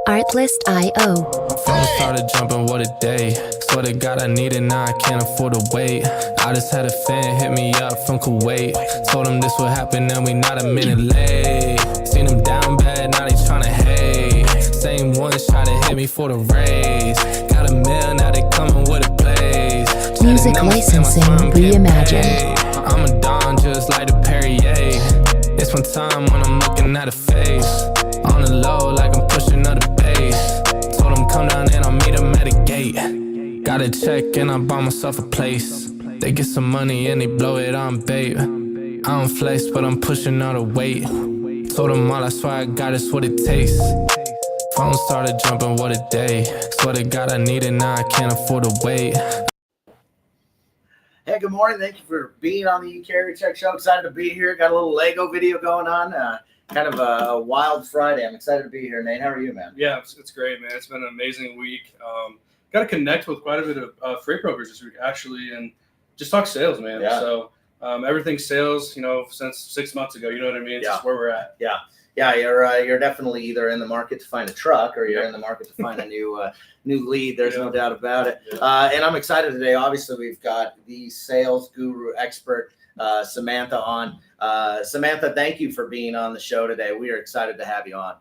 Artlist.io. Phone started jumping, what a day. Swear to God I need it now, I can't afford to wait. I just had a fan hit me up from Kuwait. Told him this would happen and we not a minute late. Seen him down bad, now they tryna hate. Same ones try to hit me for the raise. Got a mill, now they coming with a blaze. Music licensing reimagined. I'm a Don just like the Perrier. It's my time when I'm looking at a face. On the low like I'm pushing up the bass. Told him come down and I'll meet him at a gate. Got a check and I bought myself a place. They get some money and they blow it on bait. I don't flex but I'm pushing all the weight. Told them all I swear I got it's what it takes. Phone started jumping, what a day. Swear to God I need it now, I can't afford to wait. Hey, good morning. Thank you for being on the Carrier Tech Show. Excited to be here. Got a little Lego video going on. Kind of a wild Friday. I'm excited to be here, Nate. How are you, man? Yeah, it's great, man. It's been an amazing week. Got to connect with quite a bit of freight brokers this week, actually, and just talk sales, man. Yeah. So everything's sales, since 6 months ago. You know what I mean? It's just where we're at. Yeah, you're definitely either in the market to find a truck or you're in the market to find a new lead. There's no doubt about it. Yeah. And I'm excited today. Obviously, we've got the sales guru expert, Samantha, on. Samantha, thank you for being on the show today. We are excited to have you on.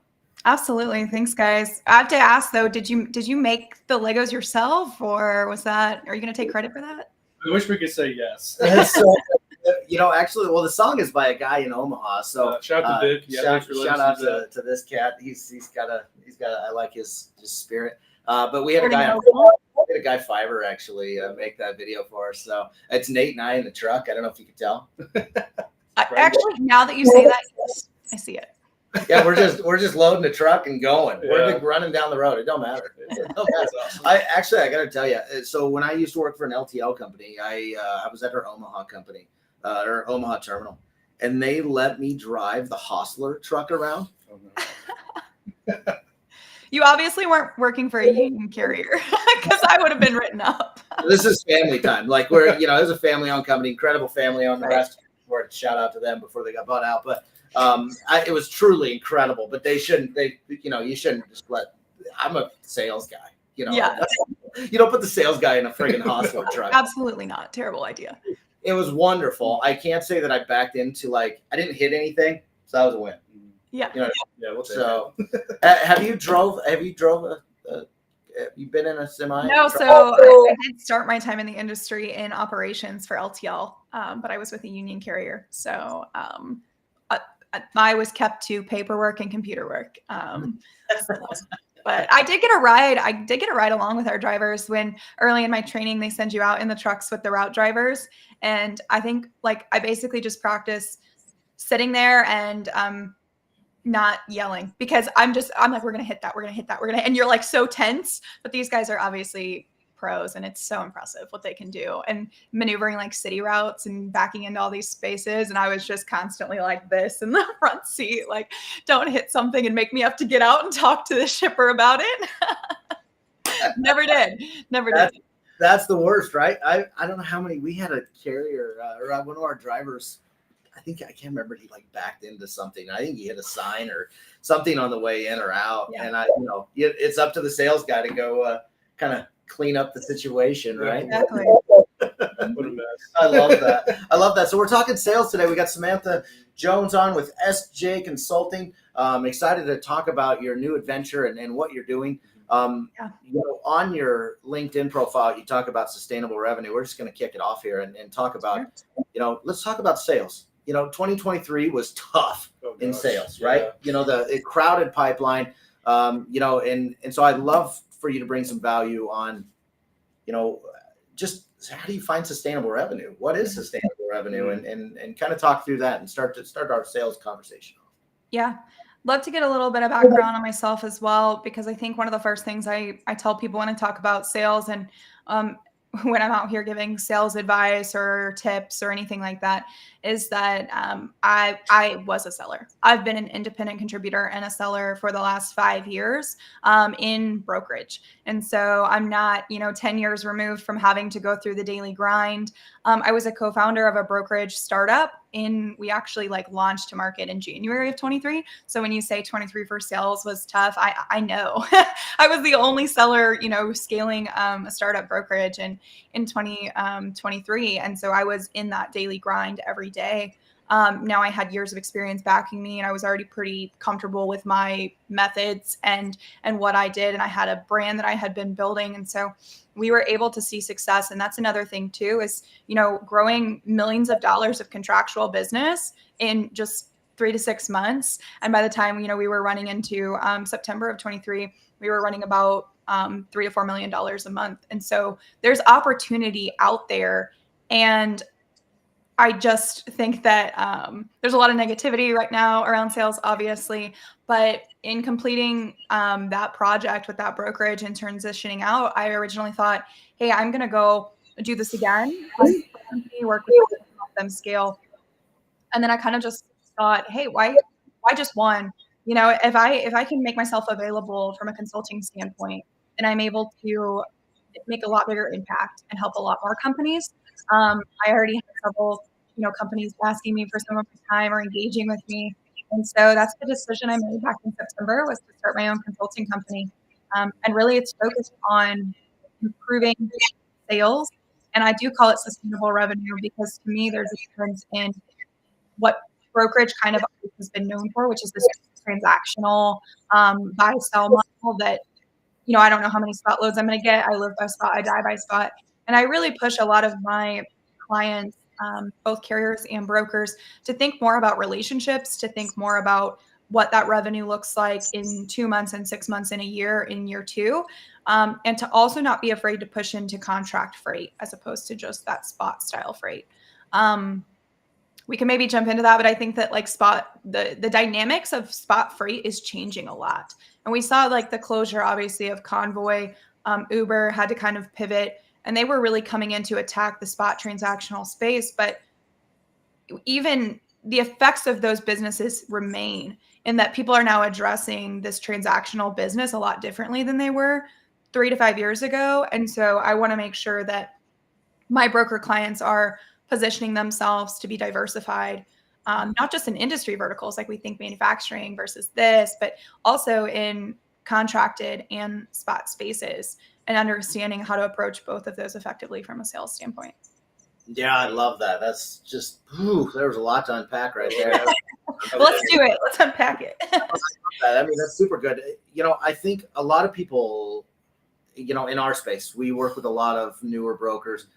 Absolutely. Thanks, guys. I have to ask though, did you make the Legos yourself, or are you going to take credit for that? I wish we could say yes. So, actually, well, the song is by a guy in Omaha. So shout out to Dick. Yeah, shout out to this cat. He's got I like his spirit. But we had a guy Fiverr actually make that video for us. So it's Nate and I in the truck. I don't know if you could tell. Actually, now that you say that, yes, I see it. Yeah, we're just loading the truck and going. Yeah. We're running down the road. It don't matter. Awesome. I got to tell you. So when I used to work for an LTL company, I was at her Omaha company, or Omaha terminal, and they let me drive the Hostler truck around. Oh, no. You obviously weren't working for a union carrier because I would have been written up. This is family time. Like there's a family-owned company, incredible family-owned. The Right. rest, shout out to them before they got bought out. But it was truly incredible. But you shouldn't just let. I'm a sales guy. Yeah. You don't put the sales guy in a friggin' Hostler truck. Absolutely not. Terrible idea. It was wonderful. I can't say that I backed into I didn't hit anything, so that was a win. Yeah. Yeah, we'll take So, have you been in a semi? No, so I did start my time in the industry in operations for LTL, but I was with a union carrier. So I was kept to paperwork and computer work. But I did get a ride. I did get a ride along with our drivers when early in my training, they send you out in the trucks with the route drivers. And I think I basically just practice sitting there and not yelling because I'm like, we're going to hit that. We're going to hit that. And you're so tense, but these guys are obviously pros and it's so impressive what they can do and maneuvering city routes and backing into all these spaces. And I was just constantly like this in the front seat, don't hit something and make me have to get out and talk to the shipper about it. Never did. That's the worst, right? I don't know how many we had a carrier or one of our drivers. I can't remember. He backed into something. I think he hit a sign or something on the way in or out. Yeah. And it's up to the sales guy to go kind of clean up the situation, right? Exactly. What a mess. I love that. So we're talking sales today. We got Samantha Jones on with SJ Consulting. Excited to talk about your new adventure and what you're doing. On your LinkedIn profile, you talk about sustainable revenue. We're just going to kick it off here and talk about, let's talk about sales. 2023 was tough in sales, right? Yeah. The crowded pipeline, and so I'd love for you to bring some value on, just how do you find sustainable revenue? What is sustainable revenue? And kind of talk through that and start our sales conversation. Yeah. Love to get a little bit of background on myself as well, because I think one of the first things I tell people when I talk about sales and when I'm out here giving sales advice or tips or anything like that is that I was a seller. I've been an independent contributor and a seller for the last 5 years in brokerage. And so I'm not, 10 years removed from having to go through the daily grind. I was a co-founder of a brokerage startup we actually like launched to market in January of 23. So when you say 23 for sales was tough, I know. I was the only seller, scaling a startup brokerage in 2023. And so I was in that daily grind every day. Now I had years of experience backing me, and I was already pretty comfortable with my methods and what I did. And I had a brand that I had been building. And so we were able to see success. And that's another thing too, is, growing millions of dollars of contractual business in just 3 to 6 months. And by the time, we were running into September of 23, we were running about $3 to $4 million a month. And so there's opportunity out there. And I just think that there's a lot of negativity right now around sales, obviously, but in completing that project with that brokerage and transitioning out, I originally thought, hey, I'm going to go do this again, work with them, help them scale. And then I kind of just thought, hey, why just one? If I can make myself available from a consulting standpoint, then I'm able to make a lot bigger impact and help a lot more companies. I already have several companies asking me for some of my time or engaging with me. And so that's the decision I made back in September, was to start my own consulting company. And really it's focused on improving sales. And I do call it sustainable revenue, because to me, there's a difference in what brokerage kind of has been known for, which is this transactional buy sell model that, I don't know how many spot loads I'm going to get. I live by spot, I die by spot. And I really push a lot of my clients, both carriers and brokers, to think more about relationships, to think more about what that revenue looks like in 2 months and 6 months in a year, in year 2. And to also not be afraid to push into contract freight as opposed to just that spot style freight. We can maybe jump into that, but I think that like the dynamics of spot freight is changing a lot. And we saw like the closure, obviously, of Convoy. Uber had to kind of pivot, and they were really coming in to attack the spot transactional space. But even the effects of those businesses remain, in that people are now addressing this transactional business a lot differently than they were 3 to 5 years ago. And so I want to make sure that my broker clients are positioning themselves to be diversified, not just in industry verticals, like we think manufacturing versus this, but also in contracted and spot spaces, and understanding how to approach both of those effectively from a sales standpoint. Yeah, I love that. That's just, there was a lot to unpack right there. Let's do it. Let's unpack it. I mean, that's super good. I think a lot of people, in our space, we work with a lot of newer brokers,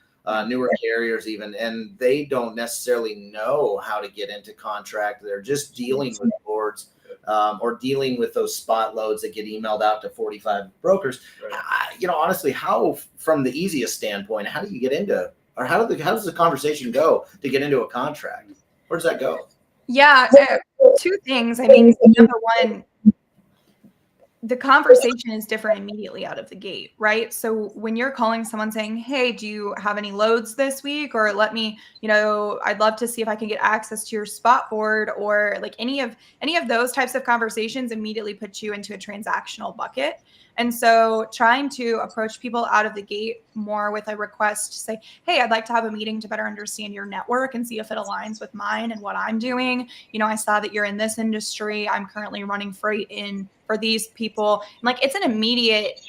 newer carriers even, and they don't necessarily know how to get into contract. They're just dealing with boards or dealing with those spot loads that get emailed out to 45 brokers. Right. Honestly, how, from the easiest standpoint, how do you get into, or how does the conversation go to get into a contract? Where does that go? Yeah, 2 things. I mean, number one, the conversation is different immediately out of the gate, right? So when you're calling someone saying, hey, do you have any loads this week? Or let me, I'd love to see if I can get access to your spot board, or like any of those types of conversations immediately put you into a transactional bucket. And so trying to approach people out of the gate more with a request to say, hey, I'd like to have a meeting to better understand your network and see if it aligns with mine and what I'm doing. I saw that you're in this industry. I'm currently running freight for these people. And like, it's an immediate,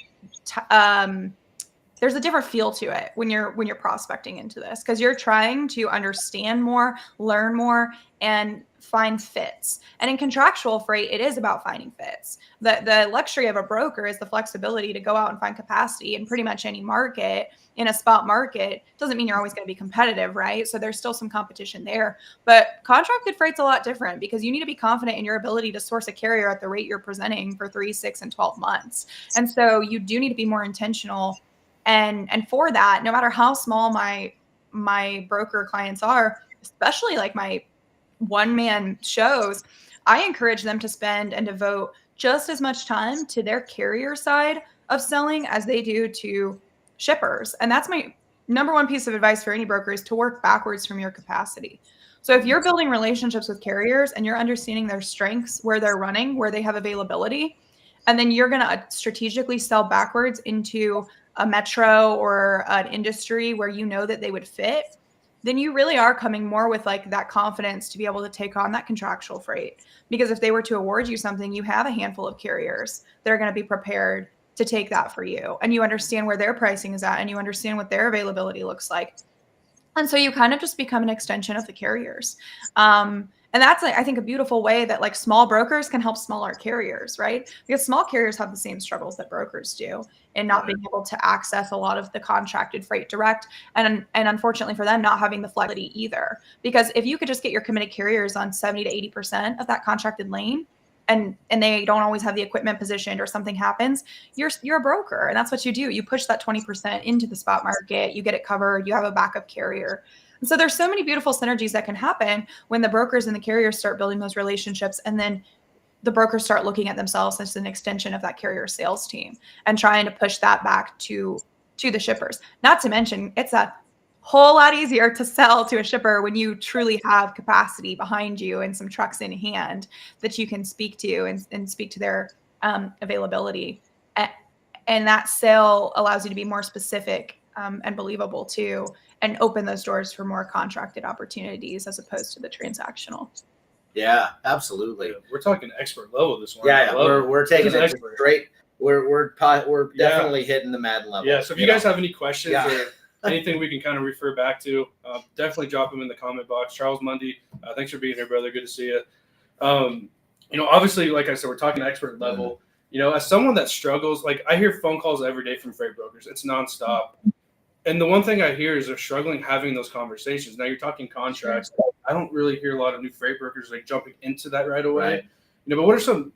there's a different feel to it when you're prospecting into this, because you're trying to understand more, learn more, and find fits. And in contractual freight, it is about finding fits. The luxury of a broker is the flexibility to go out and find capacity in pretty much any market. In a spot market, doesn't mean you're always going to be competitive, right? So there's still some competition there. But contracted freight's a lot different, because you need to be confident in your ability to source a carrier at the rate you're presenting for 3, 6, and 12 months. And so you do need to be more intentional. And for that, no matter how small my broker clients are, especially like my one-man shows, I encourage them to spend and devote just as much time to their carrier side of selling as they do to shippers. And that's my number one piece of advice for any broker, is to work backwards from your capacity. So if you're building relationships with carriers and you're understanding their strengths, where they're running, where they have availability, and then you're going to strategically sell backwards into a metro or an industry where that they would fit, then you really are coming more with like that confidence to be able to take on that contractual freight. Because if they were to award you something, you have a handful of carriers that are going to be prepared to take that for you. And you understand where their pricing is at, and you understand what their availability looks like. And so you kind of just become an extension of the carriers. And that's, I think, a beautiful way that like small brokers can help smaller carriers, right? Because small carriers have the same struggles that brokers do in not being able to access a lot of the contracted freight direct. And unfortunately for them, not having the flexibility either. Because if you could just get your committed carriers on 70 to 80% of that contracted lane, and they don't always have the equipment positioned or something happens, you're a broker. And that's what you do. You push that 20% into the spot market, you get it covered, you have a backup carrier. And so there's so many beautiful synergies that can happen when the brokers and the carriers start building those relationships. And then the brokers start looking at themselves as an extension of that carrier sales team and trying to push that back to the shippers. Not to mention, it's a whole lot easier to sell to a shipper when you truly have capacity behind you and some trucks in hand that you can speak to and speak to their availability. And that sale allows you to be more specific and believable too, and open those doors for more contracted opportunities as opposed to the transactional. Yeah, absolutely. Yeah, we're talking expert level this one. Yeah, we're taking it expert. straight. We're definitely hitting the Madden level. Yeah. So if you guys have any questions or anything we can kind of refer back to, definitely drop them in the comment box. Charles Mundy, thanks for being here, brother. Good to see you. Obviously, like I said, we're talking expert level. As someone that struggles, like I hear phone calls every day from freight brokers. It's nonstop. And the one thing I hear is they're struggling having those conversations. Now you're talking contracts. I don't really hear a lot of new freight brokers like jumping into that right away. Right. But what are some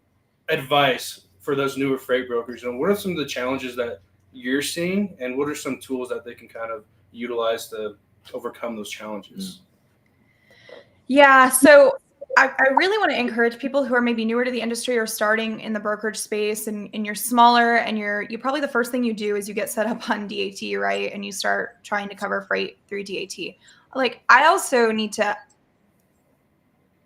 advice for those newer freight brokers? And what are some of the challenges that you're seeing, and what are some tools that they can kind of utilize to overcome those challenges? Yeah, so I really want to encourage people who are maybe newer to the industry or starting in the brokerage space, and you're smaller, and you probably the first thing you do is you get set up on DAT, right? And you start trying to cover freight through DAT. Like, I also need to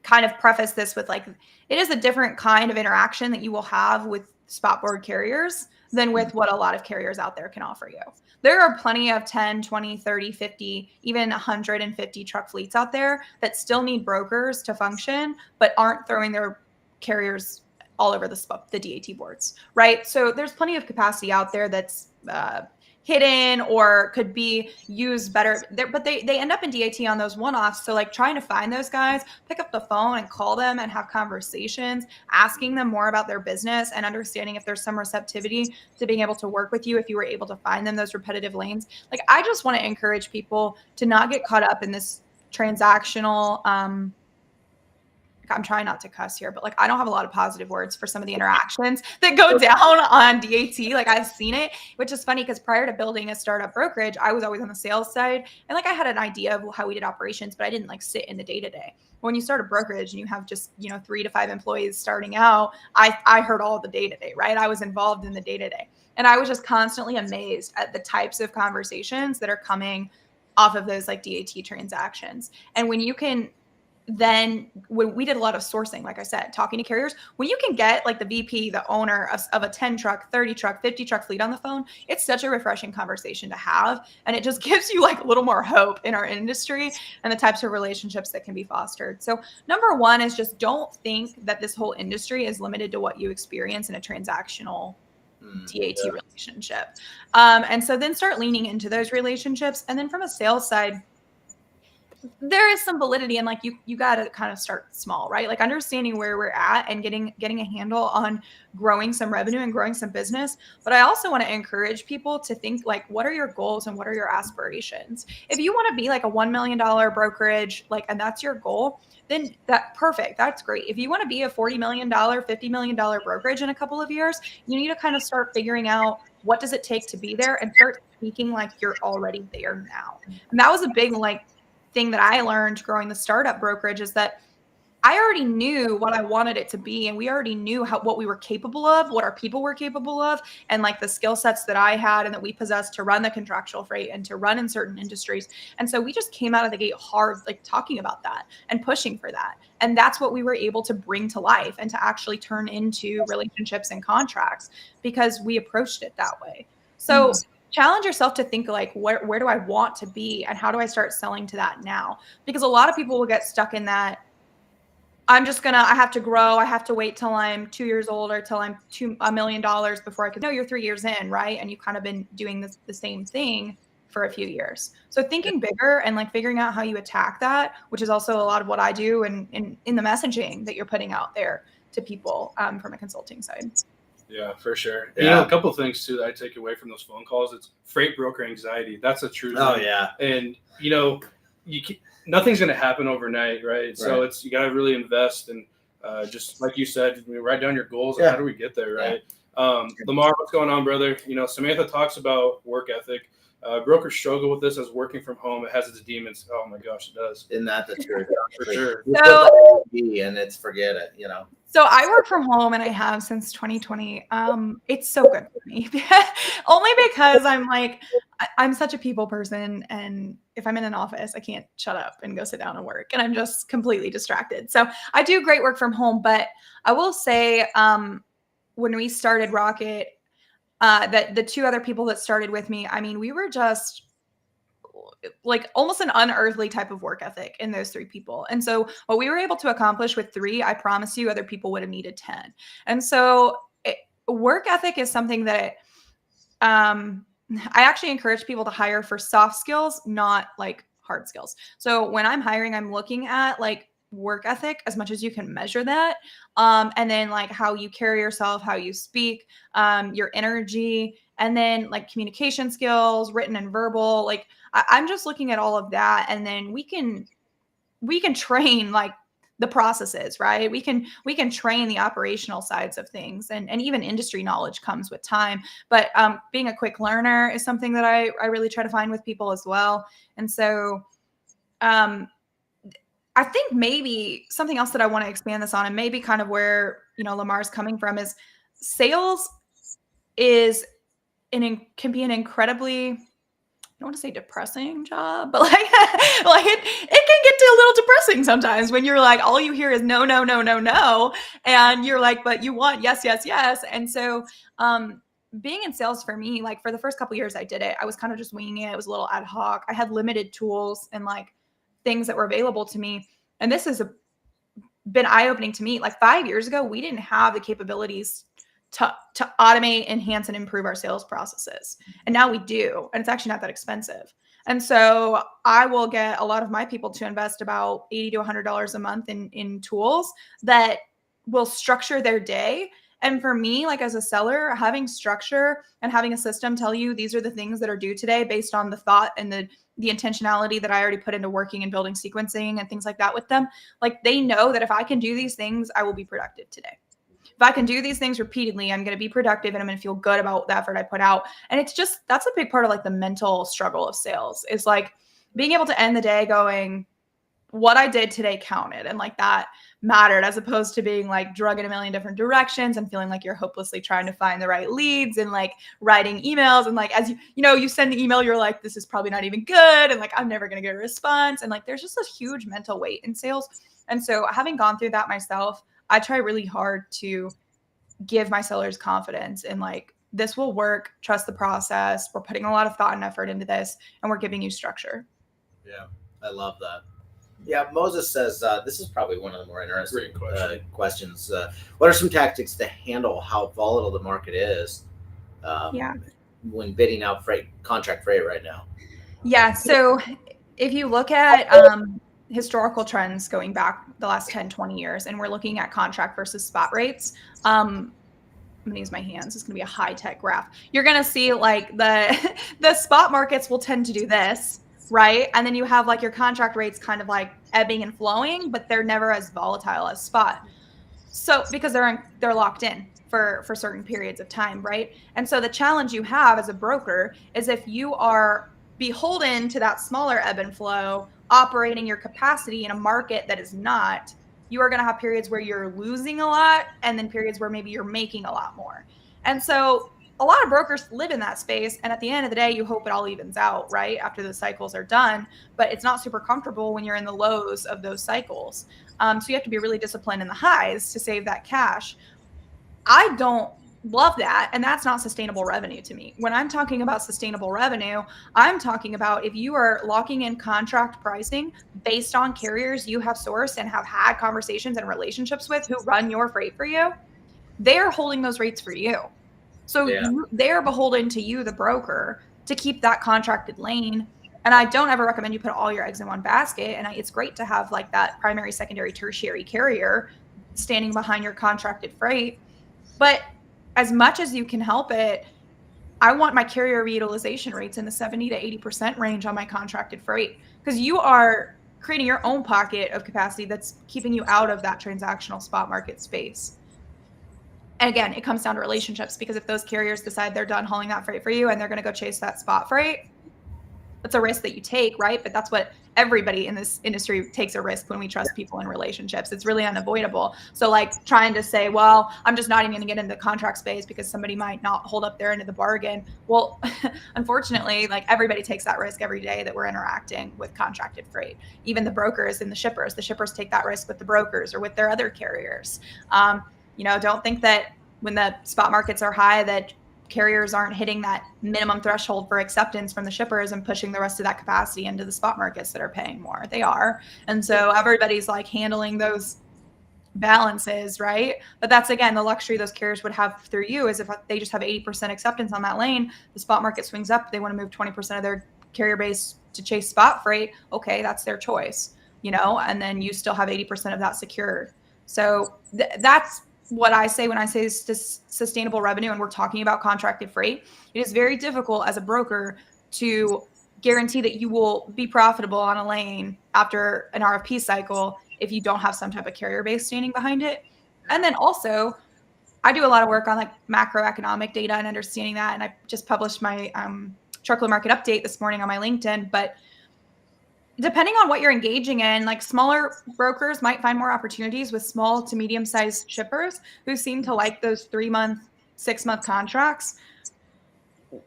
kind of preface this with like, it is a different kind of interaction that you will have with spot board carriers than with what a lot of carriers out there can offer you. There are plenty of 10, 20, 30, 50, even 150 truck fleets out there that still need brokers to function, but aren't throwing their carriers all over the DAT boards, right? So there's plenty of capacity out there that's hidden or could be used better, but they end up in DAT on those one-offs. So like trying to find those guys, pick up the phone and call them and have conversations, asking them more about their business and understanding if there's some receptivity to being able to work with you if you were able to find them those repetitive lanes. Like, I just want to encourage people to not get caught up in this transactional I'm trying not to cuss here, but like, I don't have a lot of positive words for some of the interactions that go down on DAT. Like, I've seen it, which is funny because prior to building a startup brokerage, I was always on the sales side. And like, I had an idea of how we did operations, but I didn't like sit in the day-to-day. When you start a brokerage and you have just, 3 to 5 employees starting out, I heard all the day-to-day, right? I was involved in the day-to-day. And I was just constantly amazed at the types of conversations that are coming off of those like DAT transactions. And when you can, then when we did a lot of sourcing, like I said, talking to carriers, when you can get like the VP, the owner of a 10 truck, 30 truck, 50 truck fleet on the phone, it's such a refreshing conversation to have. And it just gives you like a little more hope in our industry and the types of relationships that can be fostered. So number one is just don't think that this whole industry is limited to what you experience in a transactional DAT relationship. And so then start leaning into those relationships. And then from a sales side, there is some validity in like you got to kind of start small, right? Like understanding where we're at and getting a handle on growing some revenue and growing some business. But I also want to encourage people to think like, what are your goals and what are your aspirations? If you want to be like a $1 million brokerage, like, and that's your goal, then perfect. That's great. If you want to be a $40 million, $50 million brokerage in a couple of years, you need to kind of start figuring out what does it take to be there and start speaking like you're already there now. And that was a big thing that I learned growing the startup brokerage is that I already knew what I wanted it to be. And we already knew what we were capable of, what our people were capable of, and like the skill sets that I had and that we possessed to run the contractual freight and to run in certain industries. And so we just came out of the gate hard, like talking about that and pushing for that. And that's what we were able to bring to life and to actually turn into relationships and contracts because we approached it that way. So challenge yourself to think like, where do I want to be and how do I start selling to that now? Because a lot of people will get stuck in that. I have to grow. I have to wait till I'm 2 years old or till I'm $1 million before I can. No, you're 3 years in, right? And you've kind of been doing the same thing for a few years. So thinking bigger and like figuring out how you attack that, which is also a lot of what I do and in the messaging that you're putting out there to people from a consulting side. Yeah, for sure. Yeah. You know, a couple of things too that I take away from those phone calls. It's freight broker anxiety. That's a true thing. Oh yeah. And you know, nothing's going to happen overnight, right? So you got to really invest and just like you said, write down your goals and how do we get there, right? Lamar, what's going on, brother? You know, Samantha talks about work ethic. Brokers struggle with this as working from home. It has its demons. Oh my gosh, it does. Isn't that the truth? For sure. So, and it's forget it, you know. So I work from home and I have since 2020. It's so good for me only because I'm such a people person. And if I'm in an office, I can't shut up and go sit down and work and I'm just completely distracted. So I do great work from home, but I will say when we started Rocket, that the two other people that started with me, I mean, we were just like almost an unearthly type of work ethic in those three people. And so what we were able to accomplish with 3, I promise you other people would have needed 10. And so work ethic is something that I actually encourage people to hire for soft skills, not like hard skills. So when I'm hiring, I'm looking at like work ethic as much as you can measure that. And then like how you carry yourself, how you speak, your energy, and then like communication skills, written and verbal. Like I'm just looking at all of that. And then we can train like the processes, right? We can train the operational sides of things and even industry knowledge comes with time. But being a quick learner is something that I really try to find with people as well. And so I think maybe something else that I want to expand this on and maybe kind of where, you know, Lamar's coming from is sales can be an incredibly, I don't want to say depressing job, but like it can get to a little depressing sometimes when you're like, all you hear is no, no, no, no, no. And you're like, but you want yes, yes, yes. And so being in sales for me, like for the first couple of years I did it, I was kind of just winging it. It was a little ad hoc. I had limited tools and like things that were available to me. And this has been eye-opening to me. Like 5 years ago, we didn't have the capabilities to automate, enhance, and improve our sales processes. And now we do. And it's actually not that expensive. And so I will get a lot of my people to invest about $80 to $100 a month in tools that will structure their day. And for me, like as a seller, having structure and having a system tell you these are the things that are due today based on the thought and the intentionality that I already put into working and building sequencing and things like that with them. Like they know that if I can do these things, I will be productive today. If I can do these things repeatedly, I'm going to be productive and I'm going to feel good about the effort I put out. And it's just, that's a big part of like the mental struggle of sales is like being able to end the day going, what I did today counted and like that mattered, as opposed to being like drug in a million different directions and feeling like you're hopelessly trying to find the right leads and like writing emails. And like, as you send the email, you're like, this is probably not even good. And like, I'm never going to get a response. And like, there's just a huge mental weight in sales. And so having gone through that myself, I try really hard to give my sellers confidence in like, this will work. Trust the process. We're putting a lot of thought and effort into this and we're giving you structure. Yeah. I love that. Yeah, Moses says this is probably one of the more interesting questions. What are some tactics to handle how volatile the market is when bidding out contract freight right now? Yeah, so if you look at historical trends going back the last 10, 20 years, and we're looking at contract versus spot rates, I'm going to use my hands. It's going to be a high-tech graph. You're going to see like the spot markets will tend to do this. Right. And then you have like your contract rates kind of like ebbing and flowing, but they're never as volatile as spot. So because they're locked in for certain periods of time. Right. And so the challenge you have as a broker is if you are beholden to that smaller ebb and flow, operating your capacity in a market that is not, you are going to have periods where you're losing a lot and then periods where maybe you're making a lot more. And so a lot of brokers live in that space. And at the end of the day, you hope it all evens out, right? After the cycles are done, but it's not super comfortable when you're in the lows of those cycles. So you have to be really disciplined in the highs to save that cash. I don't love that. And that's not sustainable revenue to me. When I'm talking about sustainable revenue, I'm talking about if you are locking in contract pricing based on carriers you have sourced and have had conversations and relationships with who run your freight for you, they're holding those rates for you. So they're beholden to you, the broker, to keep that contracted lane. And I don't ever recommend you put all your eggs in one basket. And it's great to have like that primary, secondary, tertiary carrier standing behind your contracted freight. But as much as you can help it, I want my carrier utilization rates in the 70 to 80% range on my contracted freight, because you are creating your own pocket of capacity that's keeping you out of that transactional spot market space. And again, it comes down to relationships, because if those carriers decide they're done hauling that freight for you and they're going to go chase that spot freight, that's a risk that you take, right? But that's what everybody in this industry takes a risk when we trust people in relationships. It's really unavoidable. So like trying to say, well, I'm just not even going to get into the contract space because somebody might not hold up their end of the bargain. Well, unfortunately, like everybody takes that risk every day that we're interacting with contracted freight. Even the brokers and the shippers take that risk with the brokers or with their other carriers. Don't think that when the spot markets are high that carriers aren't hitting that minimum threshold for acceptance from the shippers and pushing the rest of that capacity into the spot markets that are paying more. They are. And so everybody's like handling those balances, right? But that's, again, the luxury those carriers would have through you is if they just have 80% acceptance on that lane, the spot market swings up, they want to move 20% of their carrier base to chase spot freight. Okay, that's their choice, and then you still have 80% of that secured. So that's what I say when I say sustainable revenue and we're talking about contracted freight. It is very difficult as a broker to guarantee that you will be profitable on a lane after an RFP cycle if you don't have some type of carrier base standing behind it. And then also, I do a lot of work on like macroeconomic data and understanding that. And I just published my truckload market update this morning on my LinkedIn. But depending on what you're engaging in, like smaller brokers might find more opportunities with small to medium-sized shippers who seem to like those 3-month, 6-month contracts.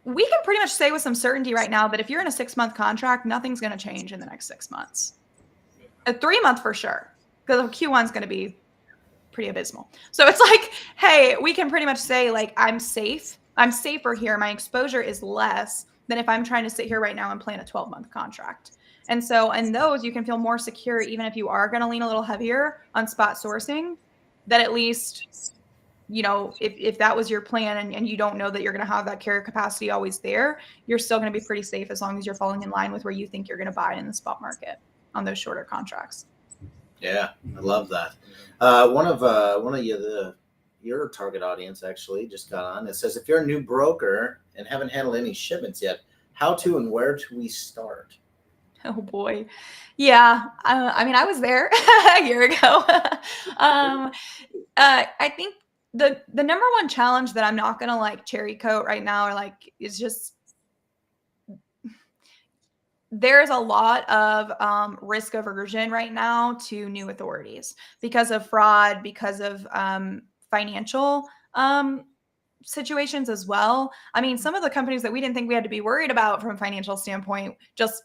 We can pretty much say with some certainty right now that if you're in a 6-month contract, nothing's going to change in the next 6 months. A 3-month for sure, because Q1 is going to be pretty abysmal. So it's like, hey, we can pretty much say like, I'm safe. I'm safer here. My exposure is less than if I'm trying to sit here right now and plan a 12-month contract. And so in those, you can feel more secure, even if you are going to lean a little heavier on spot sourcing, that at least, if that was your plan and you don't know that you're going to have that carrier capacity always there, you're still going to be pretty safe as long as you're falling in line with where you think you're going to buy in the spot market on those shorter contracts. Yeah, I love that. One of your target audience actually just got on. It says, if you're a new broker and haven't handled any shipments yet, how to and where do we start? Oh boy. Yeah. I was there a year ago. I think the number one challenge that I'm not going to like cherry coat right now is just, there's a lot of risk aversion right now to new authorities because of fraud, because of financial situations as well. I mean, some of the companies that we didn't think we had to be worried about from a financial standpoint just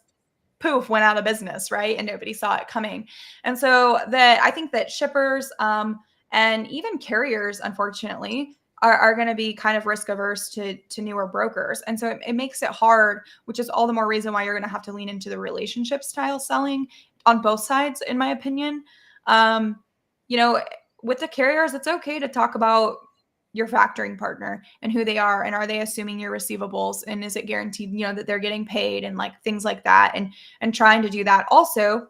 poof, went out of business, right? And nobody saw it coming. And so I think that shippers and even carriers, unfortunately, are going to be kind of risk averse to newer brokers. And so it makes it hard, which is all the more reason why you're going to have to lean into the relationship style selling on both sides, in my opinion. With the carriers, it's okay to talk about your factoring partner and who they are, and are they assuming your receivables, and is it guaranteed, that they're getting paid, and like things like that, and trying to do that. Also,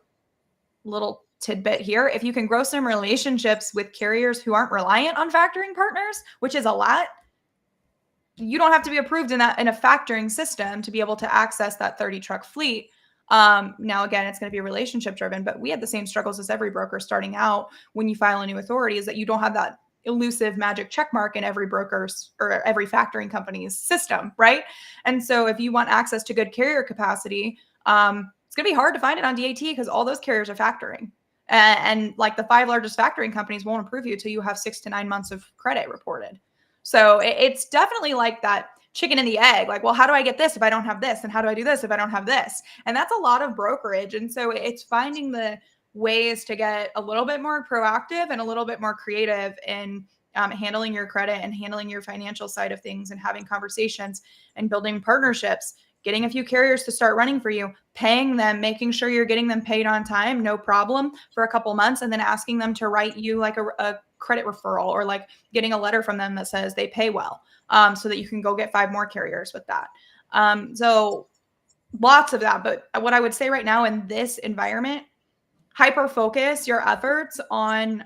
little tidbit here, if you can grow some relationships with carriers who aren't reliant on factoring partners, which is a lot, you don't have to be approved in a factoring system to be able to access that 30 truck fleet. Now, again, it's going to be relationship driven, but we had the same struggles as every broker starting out when you file a new authority, is that you don't have that elusive magic check mark in every broker's or every factoring company's system, right? And so if you want access to good carrier capacity, it's going to be hard to find it on DAT because all those carriers are factoring. And like the 5 largest factoring companies won't approve you until you have 6 to 9 months of credit reported. So it's definitely like that chicken and the egg. Like, well, how do I get this if I don't have this? And how do I do this if I don't have this? And that's a lot of brokerage. And so it's finding the ways to get a little bit more proactive and a little bit more creative in handling your credit and handling your financial side of things and having conversations and building partnerships, getting a few carriers to start running for you, paying them, making sure you're getting them paid on time, no problem, for a couple months, and then asking them to write you like a credit referral, or like getting a letter from them that says they pay well, so that you can go get 5 more carriers with that. So lots of that. But what I would say right now in this environment, hyper focus your efforts on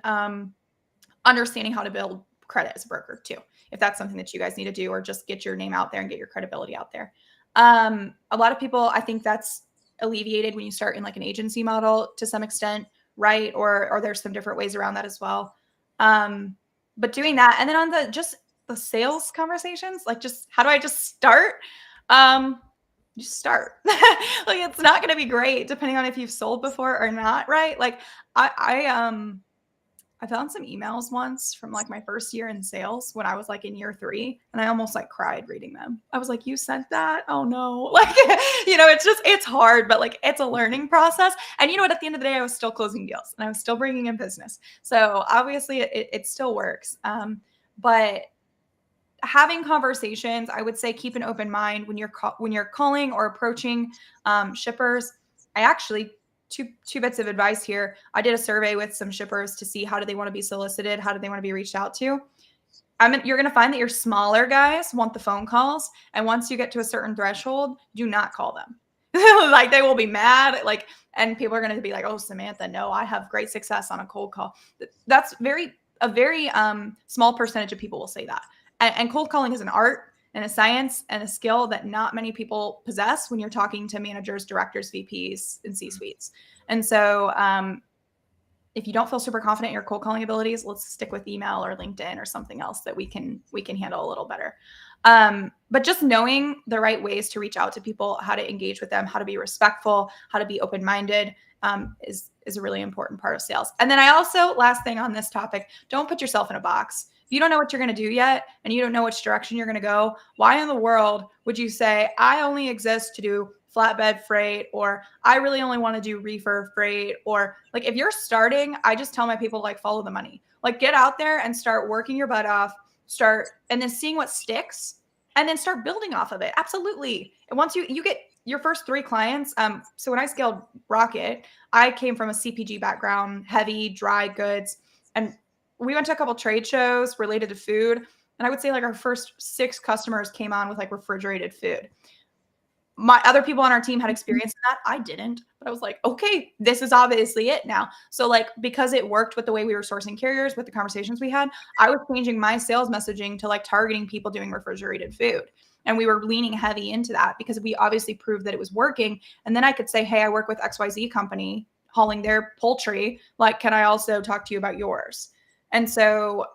understanding how to build credit as a broker too, if that's something that you guys need to do, or just get your name out there and get your credibility out there. A lot of people, I think that's alleviated when you start in like an agency model to some extent, right? Or there's some different ways around that as well. But doing that, and then on the sales conversations, like just how do I just start? Just start. Like, it's not going to be great depending on if you've sold before or not, right? Like I found some emails once from like my first year in sales when I was like in year 3, and I almost like cried reading them. I was like, you sent that? Oh no. Like, it's hard, but like it's a learning process. And you know what, at the end of the day, I was still closing deals and I was still bringing in business. So obviously it still works. But having conversations, I would say keep an open mind when you're calling or approaching shippers. I actually, two bits of advice here. I did a survey with some shippers to see how do they want to be solicited, how do they want to be reached out to. You're going to find that your smaller guys want the phone calls, and once you get to a certain threshold, do not call them. Like, they will be mad. Like, and people are going to be like, "Oh, Samantha, no, I have great success on a cold call." That's a very small percentage of people will say that. And cold calling is an art and a science and a skill that not many people possess when you're talking to managers, directors, VPs, and C-suites. And so if you don't feel super confident in your cold calling abilities, let's stick with email or LinkedIn or something else that we can handle a little better. But just knowing the right ways to reach out to people, how to engage with them, how to be respectful, how to be open-minded is a really important part of sales. And then I also, last thing on this topic, don't put yourself in a box. If you don't know what you're going to do yet, and you don't know which direction you're going to go, why in the world would you say, I only exist to do flatbed freight, or I really only want to do reefer freight? Or like, if you're starting, I just tell my people, like, follow the money. Like, get out there and start working your butt off, and then seeing what sticks, and then start building off of it. Absolutely. And once you get your first 3 clients. So when I scaled Rocket, I came from a CPG background, heavy, dry goods, and we went to a couple trade shows related to food. And I would say like our first 6 customers came on with like refrigerated food. My other people on our team had experience in that. I didn't, but I was like, okay, this is obviously it now. So like, because it worked with the way we were sourcing carriers, with the conversations we had, I was changing my sales messaging to like targeting people doing refrigerated food. And we were leaning heavy into that because we obviously proved that it was working. And then I could say, hey, I work with XYZ company hauling their poultry. Like, can I also talk to you about yours? And so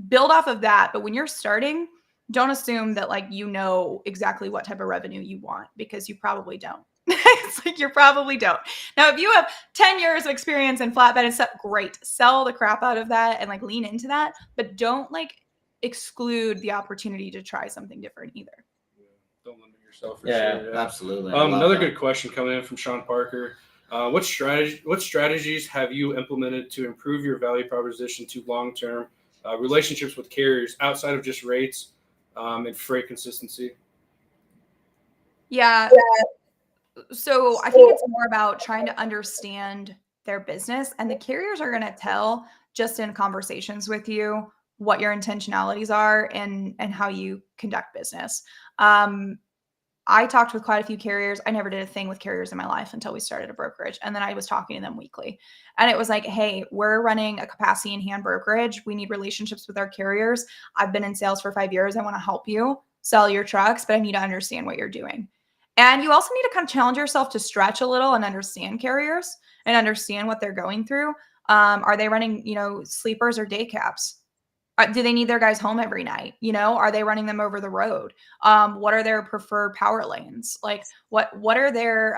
build off of that. But when you're starting, don't assume that like you know exactly what type of revenue you want, because you probably don't. It's like, you probably don't. Now, if you have 10 years of experience in flatbed and stuff, great. Sell the crap out of that and like lean into that. But don't like exclude the opportunity to try something different either. Yeah, don't limit yourself for Yeah, sure. absolutely. Another good question coming in from Sean Parker. What strategies have you implemented to improve your value proposition to long-term relationships with carriers outside of just rates and freight consistency? Yeah. So I think it's more about trying to understand their business, and the carriers are going to tell just in conversations with you what your intentionalities are and how you conduct business. I talked with quite a few carriers. I never did a thing with carriers in my life until we started a brokerage. And then I was talking to them weekly. And it was like, hey, we're running a capacity in hand brokerage. We need relationships with our carriers. I've been in sales for 5 years. I want to help you sell your trucks, but I need to understand what you're doing. And you also need to kind of challenge yourself to stretch a little and understand carriers and understand what they're going through. Are they running, sleepers or day caps? Do they need their guys home every night? Are they running them over the road? What are their preferred power lanes? Like what are their,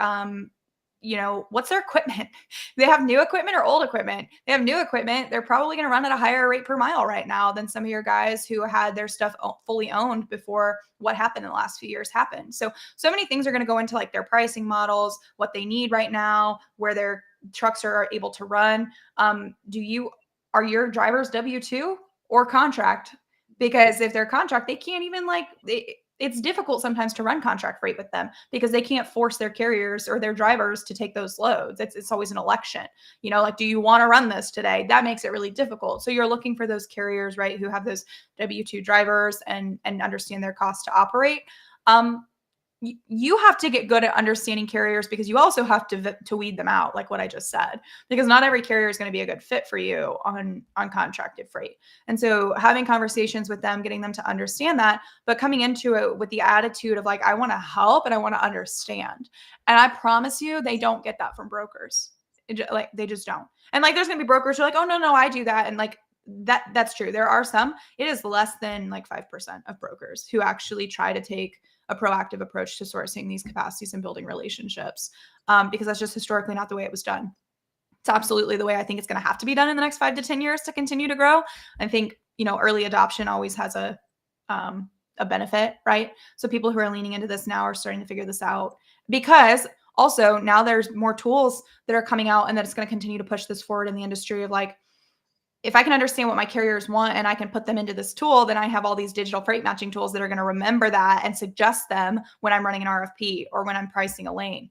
what's their equipment? They have new equipment or old equipment? They have new equipment. They're probably going to run at a higher rate per mile right now than some of your guys who had their stuff fully owned before what happened in the last few years happened. So many things are going to go into like their pricing models, what they need right now, where their trucks are able to run. Are your drivers W-2? or contract, because if they're contract, they can't even it's difficult sometimes to run contract freight with them because they can't force their carriers or their drivers to take those loads. It's always an election, like, do you want to run this today? That makes it really difficult. So you're looking for those carriers, right, who have those W-2 drivers and understand their cost to operate. You have to get good at understanding carriers, because you also have to weed them out, like what I just said, because not every carrier is going to be a good fit for you on contracted freight. And so having conversations with them, getting them to understand that, but coming into it with the attitude of like, I want to help and I want to understand. And I promise you, they don't get that from brokers. They just don't. And like, there's going to be brokers who are like, oh, no, I do that. And like, that's true. There are some. It is less than like 5% of brokers who actually try to take a proactive approach to sourcing these capacities and building relationships, because that's just historically not the way it was done. It's absolutely the way I think it's going to have to be done in the next 5 to 10 years to continue to grow. I think, early adoption always has a benefit, right? So people who are leaning into this now are starting to figure this out, because also now there's more tools that are coming out, and that it's going to continue to push this forward in the industry of like, if I can understand what my carriers want and I can put them into this tool, then I have all these digital freight matching tools that are going to remember that and suggest them when I'm running an RFP or when I'm pricing a lane.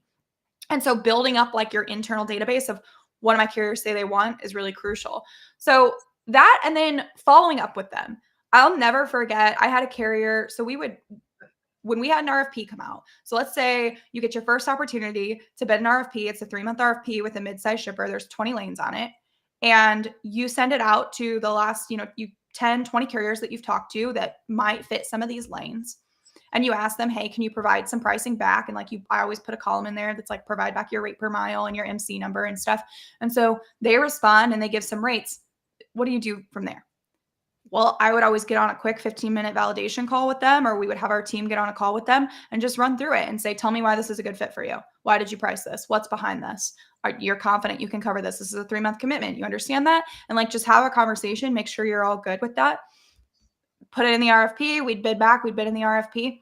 And so building up like your internal database of what do my carriers say they want is really crucial. So that, and then following up with them. I'll never forget, I had a carrier. So when we had an RFP come out, so let's say you get your first opportunity to bid an RFP. It's a 3-month RFP with a mid-size shipper. There's 20 lanes on it. And you send it out to the last, 10, 20 carriers that you've talked to that might fit some of these lanes. And you ask them, hey, can you provide some pricing back? And I always put a column in there that's like, provide back your rate per mile and your MC number and stuff. And so they respond and they give some rates. What do you do from there? Well, I would always get on a quick 15-minute validation call with them, or we would have our team get on a call with them and just run through it and say, tell me why this is a good fit for you. Why did you price this? What's behind this? You're confident you can cover this. This is a 3-month commitment. You understand that? And like, just have a conversation, make sure you're all good with that. Put it in the RFP. We'd bid back. We'd bid in the RFP.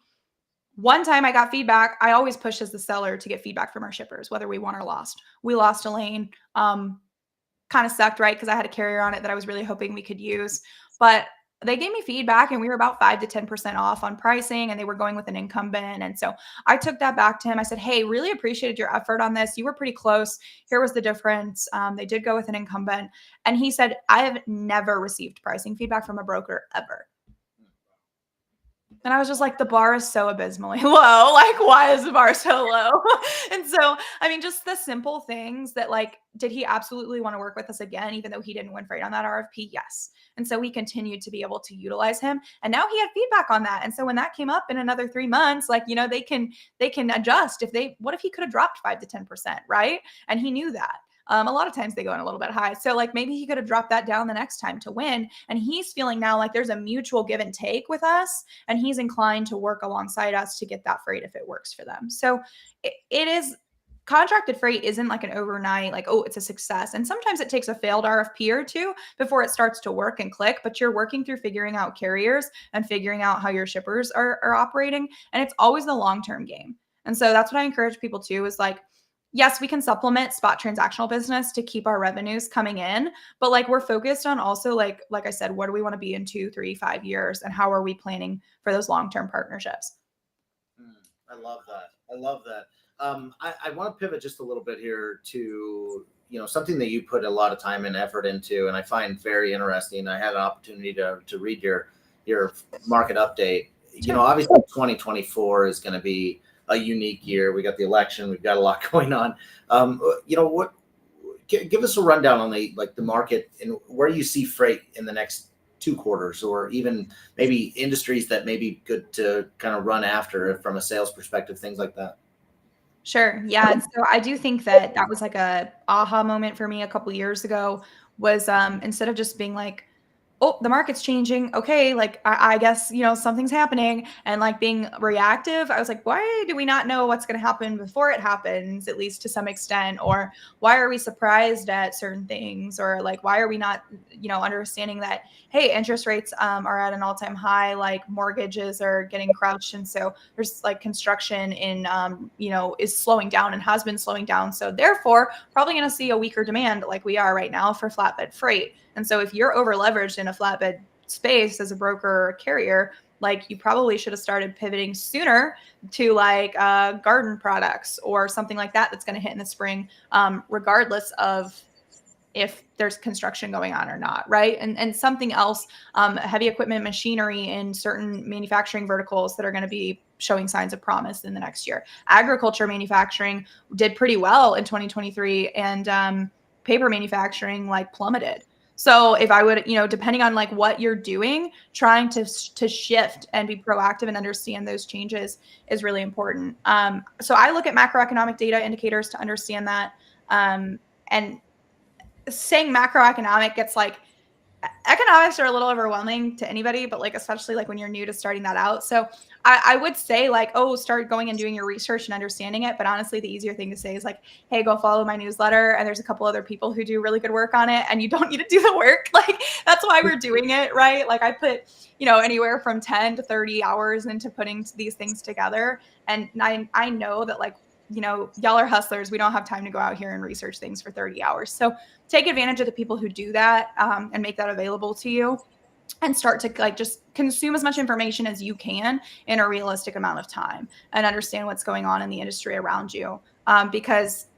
One time I got feedback. I always push as the seller to get feedback from our shippers, whether we won or lost. We lost a lane. Kind of sucked, right? Because I had a carrier on it that I was really hoping we could use. But they gave me feedback and we were about 5 to 10% off on pricing, and they were going with an incumbent. And so I took that back to him. I said, hey, really appreciated your effort on this. You were pretty close. Here was the difference. They did go with an incumbent. And he said, I have never received pricing feedback from a broker ever. And I was just like, the bar is so abysmally low. Like, why is the bar so low? And so, I mean, just the simple things that like, did he absolutely want to work with us again, even though he didn't win freight on that RFP? Yes. And so we continued to be able to utilize him. And now he had feedback on that. And so when that came up in another 3 months, like, they can adjust what if he could have dropped 5 to 10%, right? And he knew that. A lot of times they go in a little bit high. So like, maybe he could have dropped that down the next time to win. And he's feeling now like there's a mutual give and take with us. And he's inclined to work alongside us to get that freight if it works for them. So it is, contracted freight isn't like an overnight, like, oh, it's a success. And sometimes it takes a failed RFP or two before it starts to work and click, but you're working through figuring out carriers and figuring out how your shippers are operating. And it's always the long-term game. And so that's what I encourage people to is like, yes, we can supplement spot transactional business to keep our revenues coming in, but like, we're focused on also like I said, what do we want to be in 2, 3, 5 years? And how are we planning for those long-term partnerships? I love that. I want to pivot just a little bit here to, something that you put a lot of time and effort into, and I find very interesting. I had an opportunity to read your market update. Sure. Obviously 2024 is going to be a unique year. We got the election. We've got a lot going on. Give us a rundown on the market and where you see freight in the next 2 quarters, or even maybe industries that may be good to kind of run after from a sales perspective, things like that. Sure. Yeah. And so I do think that was like a aha moment for me a couple years ago was instead of just being like, oh, the market's changing. Okay. Like, I guess, something's happening, and like being reactive. I was like, why do we not know what's going to happen before it happens, at least to some extent? Or why are we surprised at certain things? Or like, why are we not, understanding that, hey, interest rates are at an all-time high, like mortgages are getting crushed. And so there's like construction in, is slowing down and has been slowing down. So therefore, probably going to see a weaker demand like we are right now for flatbed freight. And so if you're over leveraged in a flatbed space as a broker or a carrier, like you probably should have started pivoting sooner to like garden products or something like that that's going to hit in the spring, regardless of if there's construction going on or not, right? And something else, heavy equipment, machinery in certain manufacturing verticals that are going to be showing signs of promise in the next year. Agriculture manufacturing did pretty well in 2023, and paper manufacturing like plummeted. So if I would, depending on like what you're doing, trying to shift and be proactive and understand those changes is really important. So I look at macroeconomic data indicators to understand that. And saying macroeconomic gets like, economics are a little overwhelming to anybody, but like, especially like when you're new to starting that out. So I would say like, oh, start going and doing your research and understanding it. But honestly, the easier thing to say is like, hey, go follow my newsletter. And there's a couple other people who do really good work on it, and you don't need to do the work. Like, that's why we're doing it, right? Like I put, anywhere from 10 to 30 hours into putting these things together. And I know that like, y'all are hustlers. We don't have time to go out here and research things for 30 hours. So take advantage of the people who do that, and make that available to you, and start to like just consume as much information as you can in a realistic amount of time and understand what's going on in the industry around you. Because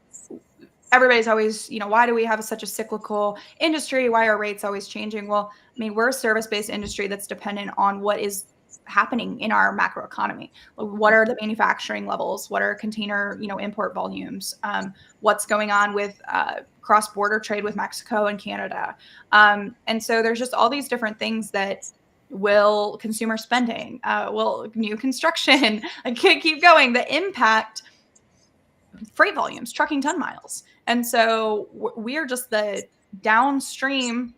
everybody's always, why do we have such a cyclical industry? Why are rates always changing? Well, I mean, we're a service-based industry that's dependent on what is happening in our macro economy. What are the manufacturing levels? What are container, import volumes? What's going on with cross-border trade with Mexico and Canada? And so there's just all these different things that will consumer spending, will new construction, I can't keep going, that impact freight volumes, trucking ton miles. And so we're just the downstream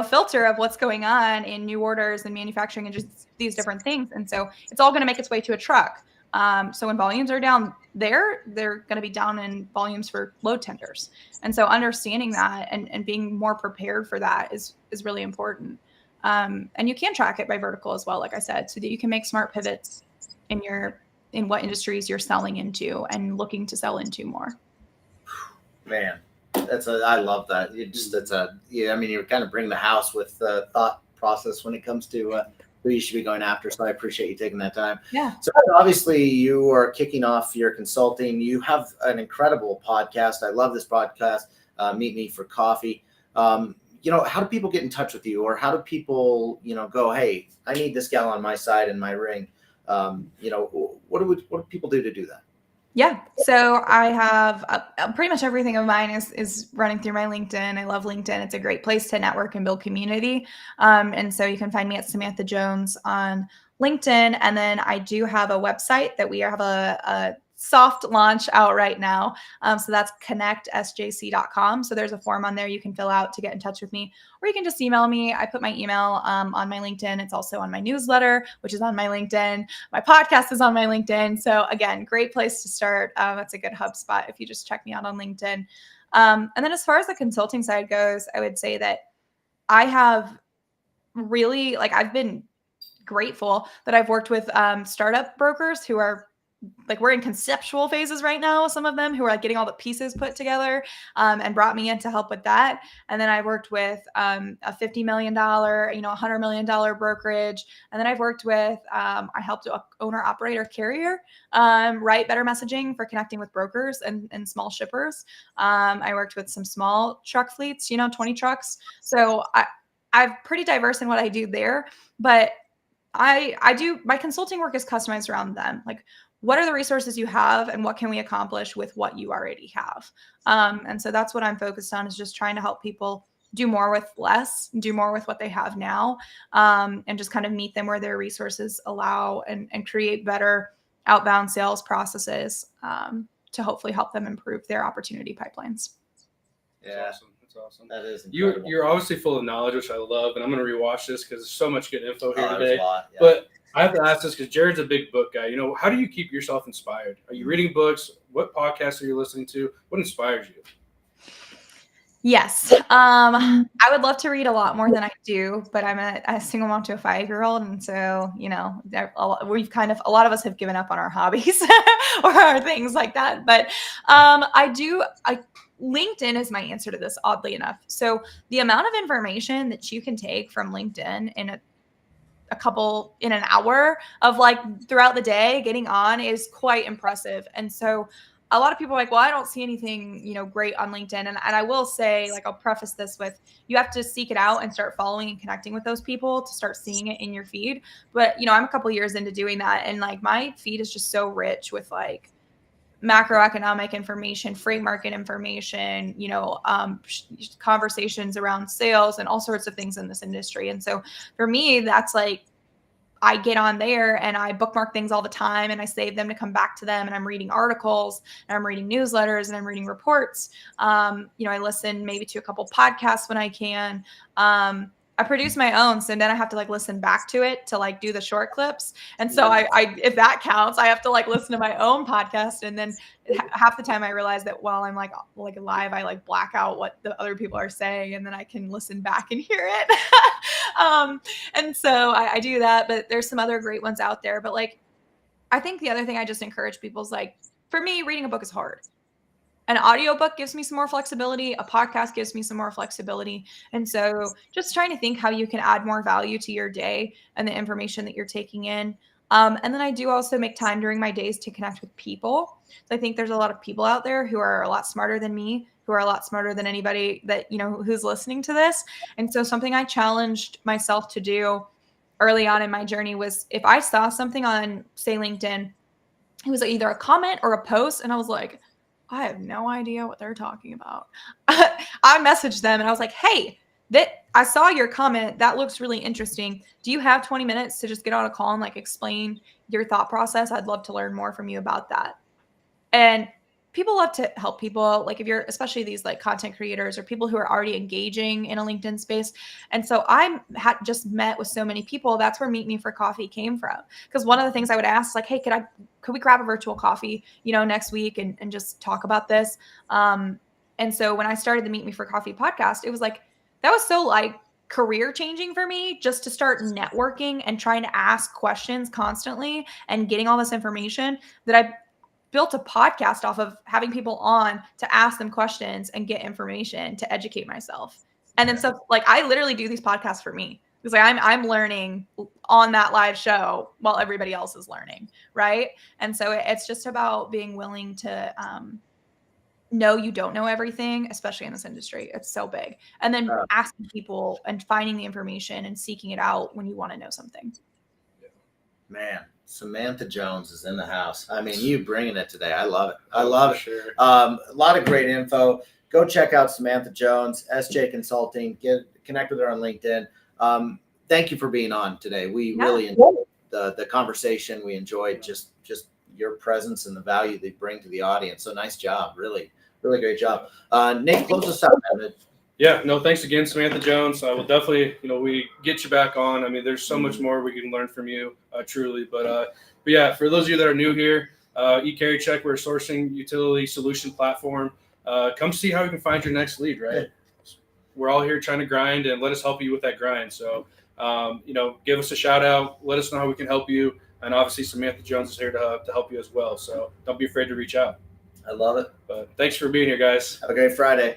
filter of what's going on in new orders and manufacturing and just these different things. And so it's all going to make its way to a truck. So when volumes are down there, they're going to be down in volumes for load tenders. And so understanding that and being more prepared for that is really important. And you can track it by vertical as well, like I said, so that you can make smart pivots in what industries you're selling into and looking to sell into more. Man. I love that. You kind of bring the house with the thought process when it comes to who you should be going after. So I appreciate you taking that time. Yeah. So obviously you are kicking off your consulting. You have an incredible podcast. I love this podcast. Meet Me for Coffee. How do people get in touch with you, or how do people, go, hey, I need this gal on my side in my ring. What do people do to do that? Yeah. So I have pretty much everything of mine is running through my LinkedIn. I love LinkedIn. It's a great place to network and build community. And so you can find me at Samantha Jones on LinkedIn. And then I do have a website that we have a soft launch out right now. So that's connectsjc.com. So there's a form on there you can fill out to get in touch with me, or you can just email me. I put my email on my LinkedIn. It's also on my newsletter, which is on my LinkedIn. My podcast is on my LinkedIn. So again, great place to start. That's a good hub spot if you just check me out on LinkedIn. And then as far as the consulting side goes, I would say that I have really, I've been grateful that I've worked with startup brokers who are we're in conceptual phases right now. Some of them who are getting all the pieces put together, and brought me in to help with that. And then I worked with a $50 million, $100 million brokerage. And then I've worked with, I helped an owner operator carrier write better messaging for connecting with brokers and small shippers. I worked with some small truck fleets, 20 trucks. So I'm pretty diverse in what I do there, but I do, my consulting work is customized around them. What are the resources you have, and what can we accomplish with what you already have? And so that's what I'm focused on, is just trying to help people do more with less, do more with what they have now, and just kind of meet them where their resources allow, and create better outbound sales processes to hopefully help them improve their opportunity pipelines. Yeah. That's awesome. That's awesome. That is incredible. You're obviously full of knowledge, which I love, and I'm going to rewatch this because there's so much good info here today. There's a lot, yeah. But I have to ask this because Jared's a big book guy. How do you keep yourself inspired? Are you reading books? What podcasts are you listening to? What inspires you? Yes. I would love to read a lot more than I do, but I'm a single mom to a 5-year-old. And so, a lot of us have given up on our hobbies or our things like that. But LinkedIn is my answer to this, oddly enough. So the amount of information that you can take from LinkedIn in a couple in an hour of like throughout the day getting on is quite impressive. And so a lot of people are like, well, I don't see anything, great on LinkedIn. And I will say, like, I'll preface this with, you have to seek it out and start following and connecting with those people to start seeing it in your feed. But, I'm a couple years into doing that. And like my feed is just so rich with like macroeconomic information, freight market information, conversations around sales and all sorts of things in this industry. And so for me, that's like, I get on there and I bookmark things all the time and I save them to come back to them. And I'm reading articles and I'm reading newsletters and I'm reading reports. I listen maybe to a couple podcasts when I can. I produce my own. So then I have to like listen back to it to like do the short clips. And so I if that counts, I have to like listen to my own podcast. And then half the time I realize that while I'm like live, I like black out what the other people are saying and then I can listen back and hear it. And so I do that, but there's some other great ones out there. But like, I think the other thing I just encourage people is like, for me, reading a book is hard. An audiobook gives me some more flexibility. A podcast gives me some more flexibility. And so just trying to think how you can add more value to your day and the information that you're taking in. And then I do also make time during my days to connect with people. So I think there's a lot of people out there who are a lot smarter than me, who are a lot smarter than anybody that, who's listening to this. And so something I challenged myself to do early on in my journey was if I saw something on, say, LinkedIn, it was either a comment or a post, and I was like, I have no idea what they're talking about. I messaged them and I was like, hey, I saw your comment. That looks really interesting. Do you have 20 minutes to just get on a call and like explain your thought process? I'd love to learn more from you about that. And people love to help people, like if you're, especially these like content creators or people who are already engaging in a LinkedIn space. And so I had just met with so many people. That's where Meet Me for Coffee came from. Because one of the things I would ask is like, hey, could we grab a virtual coffee, next week and just talk about this? And so when I started the Meet Me for Coffee podcast, it was like, that was so like career changing for me just to start networking and trying to ask questions constantly and getting all this information that I built a podcast off of having people on to ask them questions and get information to educate myself. And then so like, I literally do these podcasts for me because like I'm learning on that live show while everybody else is learning. Right. And so it's just about being willing to, know you don't know everything, especially in this industry. It's so big. And then asking people and finding the information and seeking it out when you want to know something. Man, Samantha Jones is in the house. I mean, you bringing it today. I love it. I love it. Sure. A lot of great info. Go check out Samantha Jones, SJ Consulting. Connect with her on LinkedIn. Thank you for being on today. We really enjoyed the conversation. We enjoyed just your presence and the value they bring to the audience. So nice job. Really, really great job. Nate, close us out, man. Yeah, no, thanks again, Samantha Jones. I will definitely, we get you back on. I mean, there's so much more we can learn from you, truly. But yeah, for those of you that are new here, eCarryCheck, we're a sourcing utility solution platform. Come see how we can find your next lead, right? We're all here trying to grind, and let us help you with that grind. So, give us a shout out. Let us know how we can help you. And obviously, Samantha Jones is here to help you as well. So don't be afraid to reach out. I love it. But thanks for being here, guys. Have a great Friday.